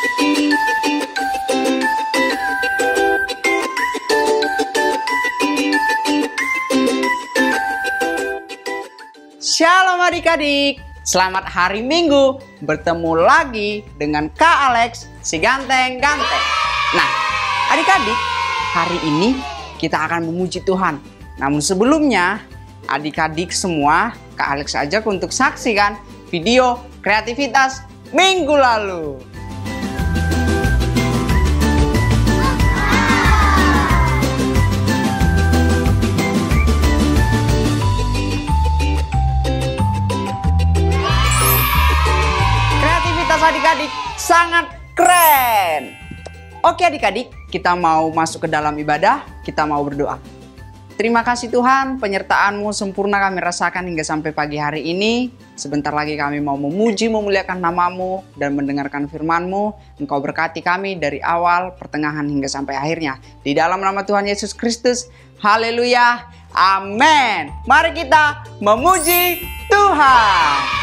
Shalom adik-adik, selamat hari Minggu. Bertemu lagi dengan Kak Alex, si ganteng-ganteng. Nah, adik-adik, hari ini kita akan memuji Tuhan. Namun sebelumnya, adik-adik semua, Kak Alex ajak untuk saksikan video kreativitas minggu lalu. Adik-adik sangat keren. Oke adik-adik, kita mau masuk ke dalam ibadah, kita mau berdoa. Terima kasih Tuhan, penyertaan-Mu sempurna kami rasakan hingga sampai pagi hari ini. Sebentar lagi kami mau memuji, memuliakan nama-Mu dan mendengarkan firman-Mu. Engkau berkati kami dari awal, pertengahan hingga sampai akhirnya. Di dalam nama Tuhan Yesus Kristus, haleluya, amin. Mari kita memuji Tuhan.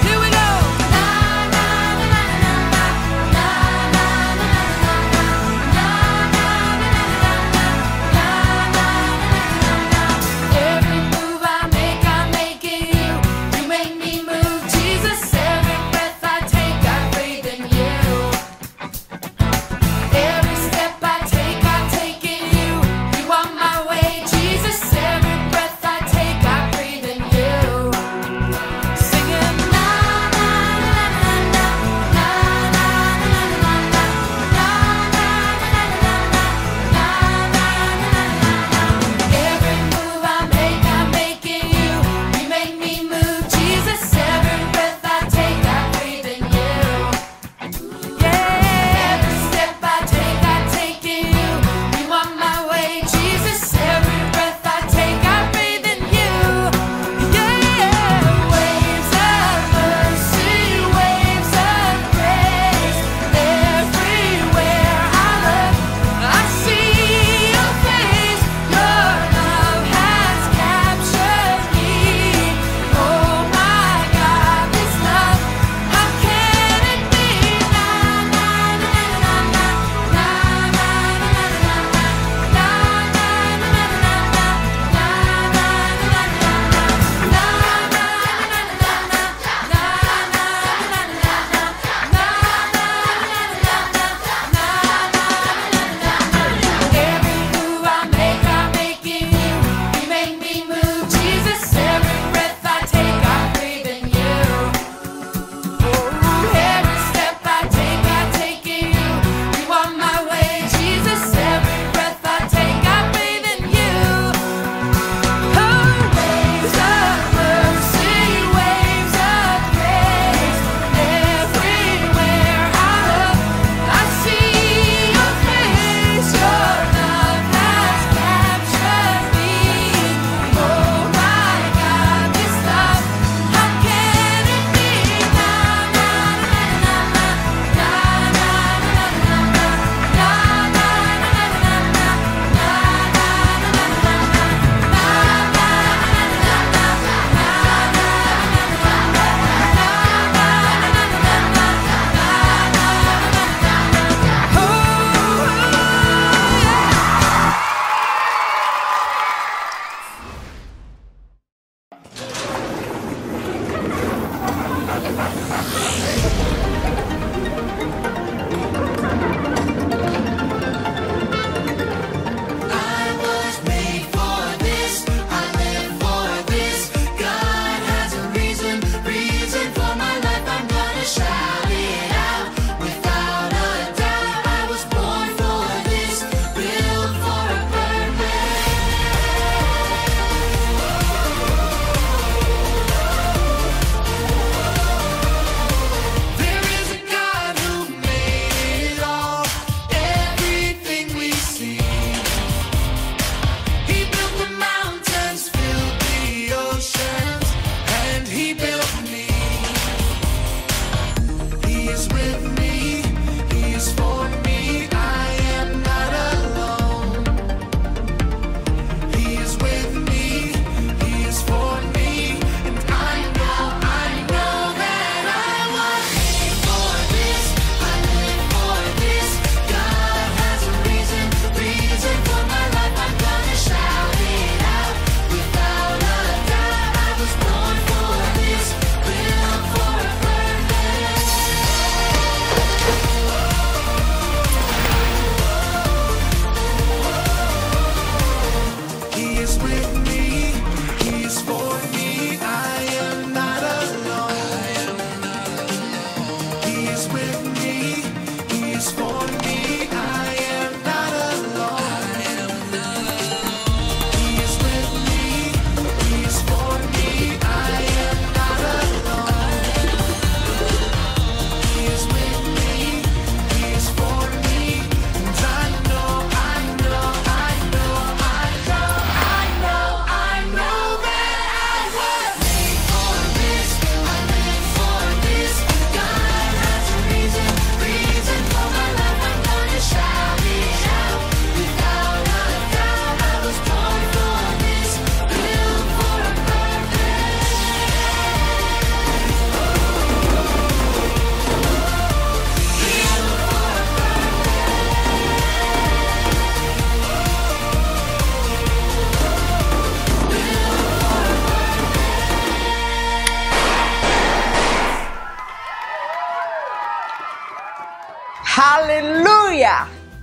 Here we go. Na na na na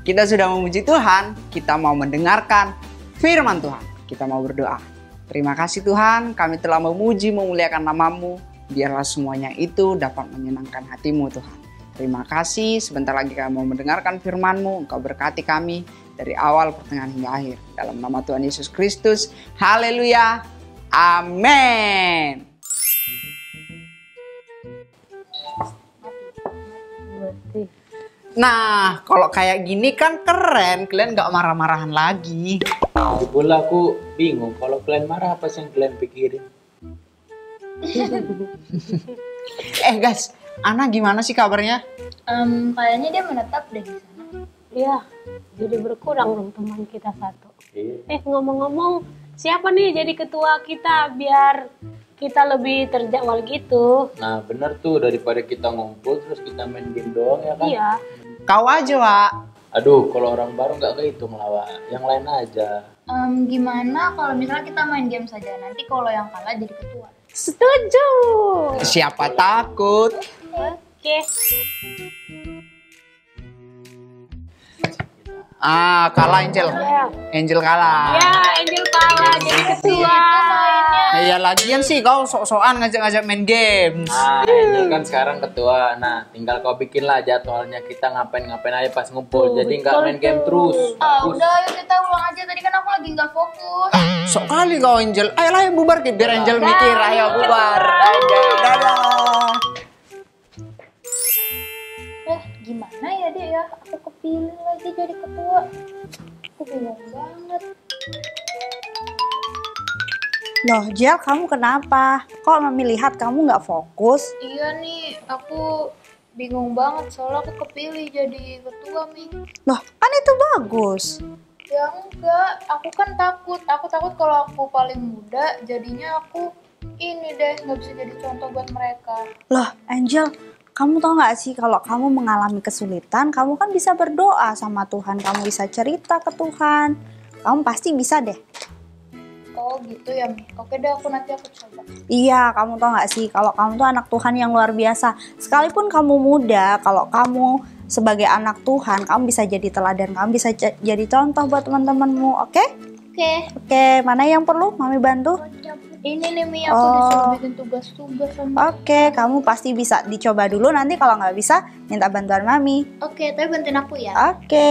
kita sudah memuji Tuhan, kita mau mendengarkan firman Tuhan. Kita mau berdoa. Terima kasih Tuhan, kami telah memuji, memuliakan nama-Mu. Biarlah semuanya itu dapat menyenangkan hati-Mu Tuhan. Terima kasih, sebentar lagi kami mau mendengarkan firman-Mu. Engkau berkati kami dari awal, pertengahan, hingga akhir. Dalam nama Tuhan Yesus Kristus, haleluya, amin. Nah, kalau kayak gini kan keren, kalian gak marah-marahan lagi. Di bola aku bingung, kalau kalian marah apa sih yang kalian pikirin? Guys, Ana gimana sih kabarnya? Kayaknya dia menetap deh di sana. Iya, jadi berkurang dong teman kita satu. Iya. Ngomong-ngomong, siapa nih jadi ketua kita biar kita lebih terjadwal gitu? Nah bener tuh, daripada kita ngumpul terus kita main game doang ya kan? Iya. Kau aja, Wak. Aduh, kalau orang baru nggak kehitung lah, Wak. Yang lain aja. Gimana kalau misalnya kita main game saja, nanti kalau yang kalah jadi ketua. Setuju. Siapa takut? Oke. Kalah Angel. Ya. Angel kalah. Ya, Angel kalah jadi ketua. Iya, lagian sih kau sok-sokan ngajak-ngajak main games. Nah, ini kan sekarang ketua. Nah, tinggal kau bikin lah jadwalnya kita ngapain-ngapain aja pas ngumpul. Jadi nggak main game terus. Bagus. Udah ayo kita ulang aja, tadi kan aku lagi nggak fokus. Sok kali kau Angel. Ayolah bubar biar Angel mikir. Ayo bubar. Angel, dadah. Gimana ya dek ya, aku kepilih lagi jadi ketua. Aku bingung banget. Loh, Jel, kamu kenapa? Kok Mami lihat kamu nggak fokus? Iya nih, aku bingung banget soalnya aku kepilih jadi ketua Mi. Loh, kan itu bagus. Ya enggak, aku kan takut. Aku takut kalau aku paling muda, jadinya aku ini deh nggak bisa jadi contoh buat mereka. Loh, Angel, kamu tau nggak sih kalau kamu mengalami kesulitan, kamu kan bisa berdoa sama Tuhan. Kamu bisa cerita ke Tuhan. Kamu pasti bisa deh. Oh gitu ya Mi. Oke deh, nanti aku coba. Iya, kamu tau gak sih kalau kamu tuh anak Tuhan yang luar biasa. Sekalipun kamu muda, kalau kamu sebagai anak Tuhan, kamu bisa jadi teladan, kamu bisa jadi contoh buat teman-temanmu, oke? Oke, mana yang perlu Mami bantu? Ini nih Mi, aku disuruh bikin tugas-tugas sama. Oke, kamu pasti bisa dicoba dulu, nanti kalau nggak bisa minta bantuan Mami. Oke, tapi bantuin aku ya. Oke.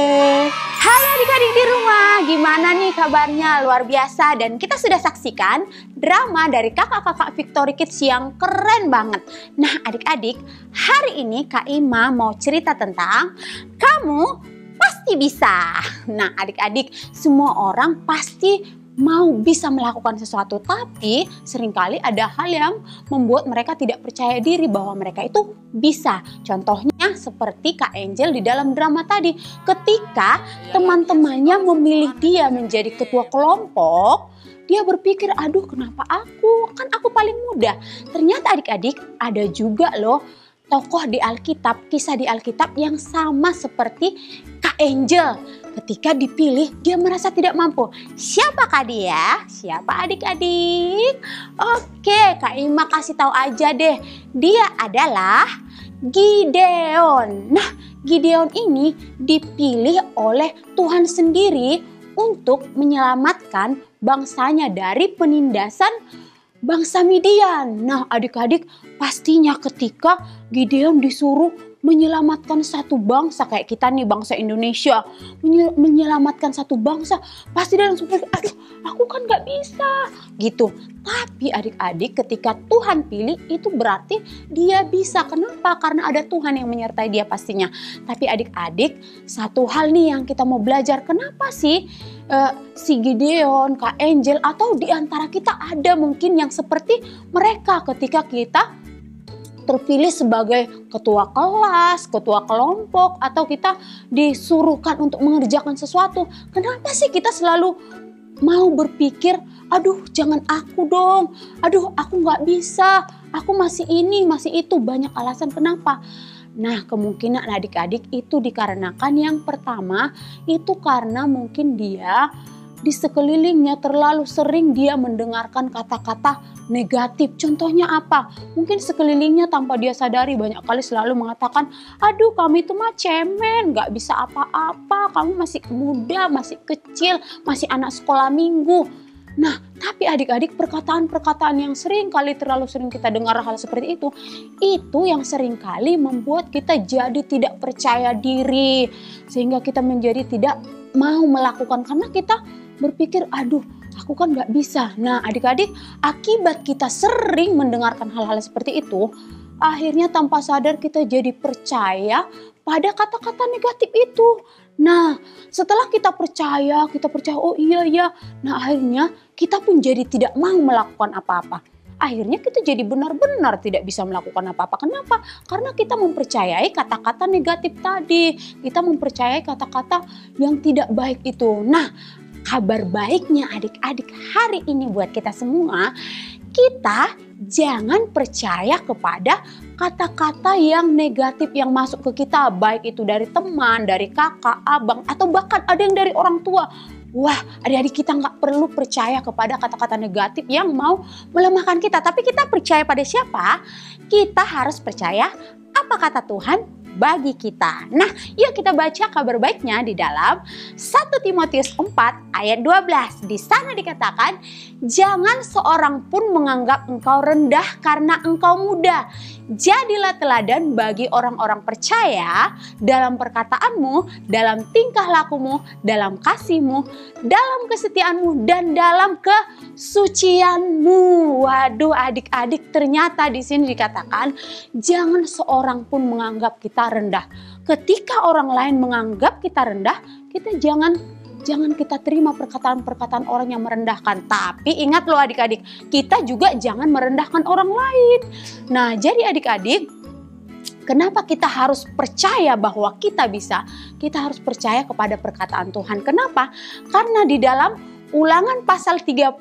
Halo adik-adik di rumah, gimana nih kabarnya? Luar biasa, dan kita sudah saksikan drama dari kakak-kakak Victory Kids yang keren banget. Nah adik-adik, hari ini Kak Ima mau cerita tentang kamu pasti bisa. Nah adik-adik, semua orang pasti mau bisa melakukan sesuatu, tapi seringkali ada hal yang membuat mereka tidak percaya diri bahwa mereka itu bisa. Contohnya seperti Kak Angel di dalam drama tadi, ketika teman-temannya memilih dia menjadi ketua kelompok, dia berpikir, aduh kenapa aku, kan aku paling muda. Ternyata adik-adik ada juga loh tokoh di Alkitab, kisah di Alkitab yang sama seperti Kak Angel. Ketika dipilih, dia merasa tidak mampu. Siapakah dia? Siapa adik-adik? Oke, Kak Ima kasih tahu aja deh. Dia adalah Gideon. Nah, Gideon ini dipilih oleh Tuhan sendiri untuk menyelamatkan bangsanya dari penindasan bangsa Midian. Nah, adik-adik, pastinya ketika Gideon disuruh menyelamatkan satu bangsa kayak kita nih, bangsa Indonesia, menyelamatkan satu bangsa, pasti dia langsung pikir, aduh aku kan gak bisa gitu. Tapi adik-adik, ketika Tuhan pilih, itu berarti dia bisa. Kenapa? Karena ada Tuhan yang menyertai dia pastinya. Tapi adik-adik, satu hal nih yang kita mau belajar, kenapa sih si Gideon, Kak Angel, atau di antara kita ada mungkin yang seperti mereka ketika kita terpilih sebagai ketua kelas, ketua kelompok, atau kita disuruhkan untuk mengerjakan sesuatu. Kenapa sih kita selalu mau berpikir, aduh jangan aku dong, aduh aku nggak bisa, aku masih ini, masih itu, banyak alasan kenapa. Nah, kemungkinan adik-adik itu dikarenakan yang pertama itu karena mungkin dia di sekelilingnya terlalu sering dia mendengarkan kata-kata negatif. Contohnya apa? Mungkin sekelilingnya tanpa dia sadari banyak kali selalu mengatakan, aduh kamu itu mah cemen, gak bisa apa-apa, kamu masih muda, masih kecil, masih anak sekolah minggu. Nah, tapi adik-adik, perkataan-perkataan yang terlalu sering kita dengar hal seperti itu yang sering kali membuat kita jadi tidak percaya diri. Sehingga kita menjadi tidak mau melakukan karena kita berpikir, aduh aku kan gak bisa. Nah adik-adik, akibat kita sering mendengarkan hal-hal seperti itu, akhirnya tanpa sadar kita jadi percaya pada kata-kata negatif itu. Nah, setelah kita percaya, oh iya ya. Nah, akhirnya kita pun jadi tidak mau melakukan apa-apa. Akhirnya kita jadi benar-benar tidak bisa melakukan apa-apa. Kenapa? Karena kita mempercayai kata-kata negatif tadi. Kita mempercayai kata-kata yang tidak baik itu. Nah, kabar baiknya adik-adik hari ini buat kita semua, kita jangan percaya kepada kata-kata yang negatif yang masuk ke kita, baik itu dari teman, dari kakak, abang, atau bahkan ada yang dari orang tua. Wah, adik-adik, kita nggak perlu percaya kepada kata-kata negatif yang mau melemahkan kita. Tapi kita percaya pada siapa? Kita harus percaya apa kata Tuhan bagi kita. Nah, yuk kita baca kabar baiknya di dalam 1 Timotius 4 ayat 12. Di sana dikatakan, jangan seorang pun menganggap engkau rendah karena engkau muda. Jadilah teladan bagi orang-orang percaya dalam perkataanmu, dalam tingkah lakumu, dalam kasihmu, dalam kesetiaanmu, dan dalam kesucianmu. Waduh adik-adik, ternyata di sini dikatakan jangan seorang pun menganggap kita rendah. Ketika orang lain menganggap kita rendah, kita jangan kita terima perkataan-perkataan orang yang merendahkan. Tapi ingat loh adik-adik, kita juga jangan merendahkan orang lain. Nah, jadi adik-adik, kenapa kita harus percaya bahwa kita bisa? Kita harus percaya kepada perkataan Tuhan. Kenapa? Karena di dalam Ulangan pasal 31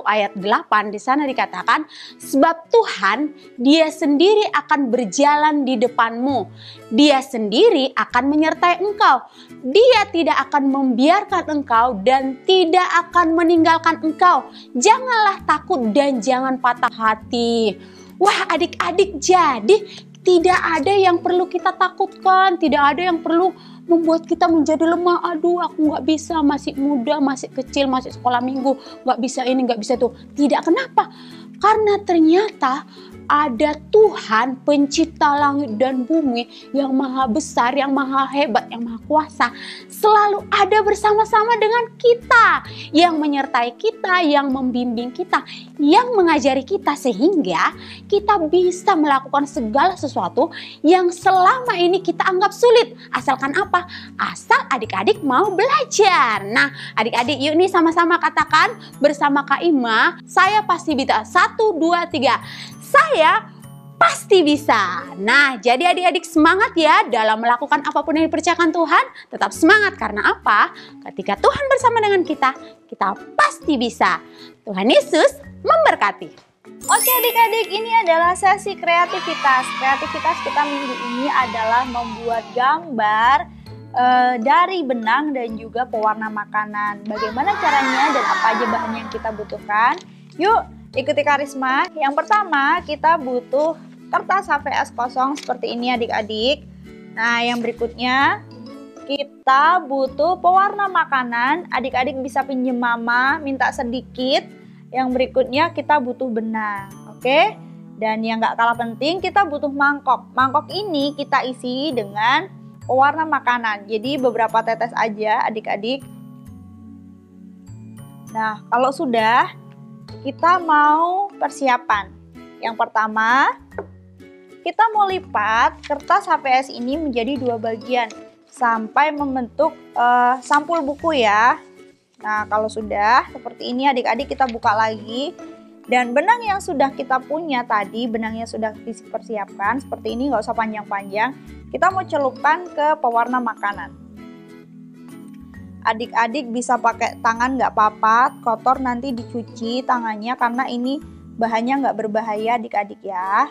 ayat 8 di sana dikatakan, sebab Tuhan dia sendiri akan berjalan di depanmu. Dia sendiri akan menyertai engkau. Dia tidak akan membiarkan engkau dan tidak akan meninggalkan engkau. Janganlah takut dan jangan patah hati. Wah adik-adik, jadi tidak ada yang perlu kita takutkan, tidak ada yang perlu membuat kita menjadi lemah. Aduh aku gak bisa, masih muda, masih kecil, masih sekolah minggu, gak bisa ini, gak bisa itu. Tidak, kenapa? Karena ternyata ada Tuhan pencipta langit dan bumi yang maha besar, yang maha hebat, yang maha kuasa. Selalu ada bersama-sama dengan kita, yang menyertai kita, yang membimbing kita, yang mengajari kita sehingga kita bisa melakukan segala sesuatu yang selama ini kita anggap sulit. Asalkan apa? Asal adik-adik mau belajar. Nah adik-adik yuk nih sama-sama katakan bersama Kak Ima, saya pasti bisa. 1, 2, 3. Saya pasti bisa. Nah, jadi adik-adik semangat ya dalam melakukan apapun yang dipercayakan Tuhan. Tetap semangat karena apa? Ketika Tuhan bersama dengan kita, kita pasti bisa. Tuhan Yesus memberkati. Oke adik-adik, ini adalah sesi kreativitas. Kreativitas kita minggu ini adalah membuat gambar dari benang dan juga pewarna makanan. Bagaimana caranya dan apa aja bahan yang kita butuhkan? Yuk ikuti Karisma. Yang pertama kita butuh kertas HVS kosong seperti ini adik-adik. Nah yang berikutnya kita butuh pewarna makanan. Adik-adik bisa pinjem mama, minta sedikit. Yang berikutnya kita butuh benang. Oke. Dan yang gak kalah penting kita butuh mangkok. Mangkok ini kita isi dengan pewarna makanan. Jadi beberapa tetes aja adik-adik. Nah kalau sudah, kita mau persiapan. Yang pertama, kita mau lipat kertas HVS ini menjadi 2 bagian sampai membentuk sampul buku ya. Nah, kalau sudah seperti ini adik-adik kita buka lagi. Dan benang yang sudah kita punya tadi, benang yang sudah dipersiapkan seperti ini, nggak usah panjang-panjang. Kita mau celupkan ke pewarna makanan. Adik-adik bisa pakai tangan nggak apa-apa, kotor nanti dicuci tangannya karena ini bahannya nggak berbahaya adik-adik ya.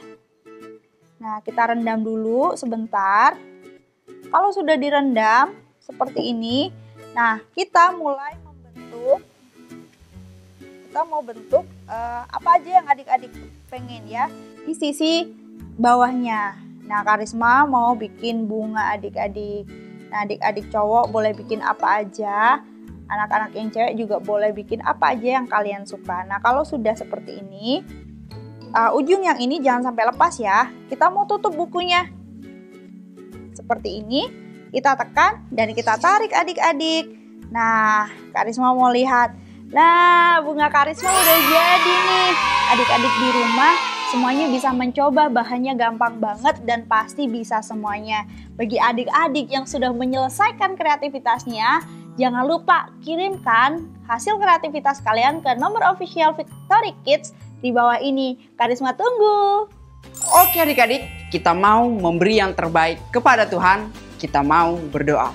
Nah kita rendam dulu sebentar. Kalau sudah direndam seperti ini, nah kita mulai Kita mau bentuk apa aja yang adik-adik pengen ya. Di sisi bawahnya. Nah, Karisma mau bikin bunga adik-adik. Nah, adik-adik cowok boleh bikin apa aja. Anak-anak yang cewek juga boleh bikin apa aja yang kalian suka. Nah, kalau sudah seperti ini, ujung yang ini jangan sampai lepas ya. Kita mau tutup bukunya. Seperti ini, kita tekan dan kita tarik adik-adik. Nah, Karisma mau lihat. Nah, bunga Karisma udah jadi nih. Adik-adik di rumah semuanya bisa mencoba, bahannya gampang banget dan pasti bisa semuanya. Bagi adik-adik yang sudah menyelesaikan kreativitasnya, jangan lupa kirimkan hasil kreativitas kalian ke nomor official Victory Kids di bawah ini. Karisma tunggu. Oke adik-adik, kita mau memberi yang terbaik kepada Tuhan. Kita mau berdoa.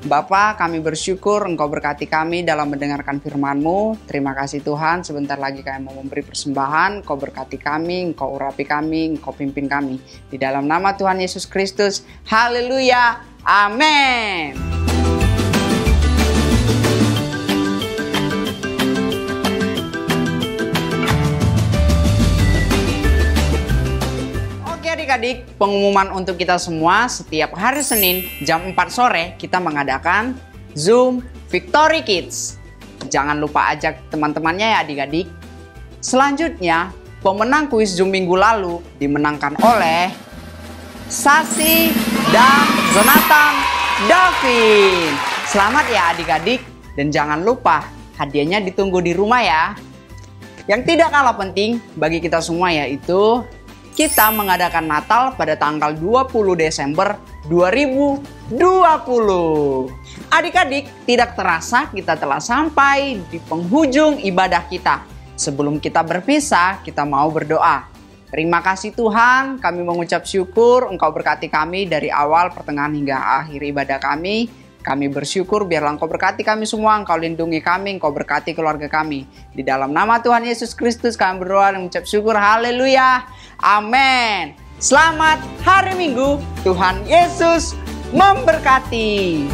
Bapa, kami bersyukur Engkau berkati kami dalam mendengarkan firman-Mu. Terima kasih Tuhan, sebentar lagi kami mau memberi persembahan. Engkau berkati kami, Engkau urapi kami, Engkau pimpin kami. Di dalam nama Tuhan Yesus Kristus, haleluya, amin. Adik-adik, pengumuman untuk kita semua, setiap hari Senin jam 4 sore kita mengadakan Zoom Victory Kids. Jangan lupa ajak teman-temannya ya adik-adik. Selanjutnya, pemenang kuis Zoom minggu lalu dimenangkan oleh Sasi dan Jonathan Davin. Selamat ya adik-adik, dan jangan lupa hadiahnya ditunggu di rumah ya. Yang tidak kalah penting bagi kita semua yaitu kita mengadakan Natal pada tanggal 20 Desember 2020. Adik-adik, tidak terasa kita telah sampai di penghujung ibadah kita. Sebelum kita berpisah, kita mau berdoa. Terima kasih Tuhan, kami mengucap syukur Engkau berkati kami dari awal, pertengahan hingga akhir ibadah kami. Kami bersyukur biarlah Engkau berkati kami semua, Engkau lindungi kami, Engkau berkati keluarga kami. Di dalam nama Tuhan Yesus Kristus kami berdoa dan mengucap syukur. Haleluya. Amin. Selamat hari Minggu. Tuhan Yesus memberkati.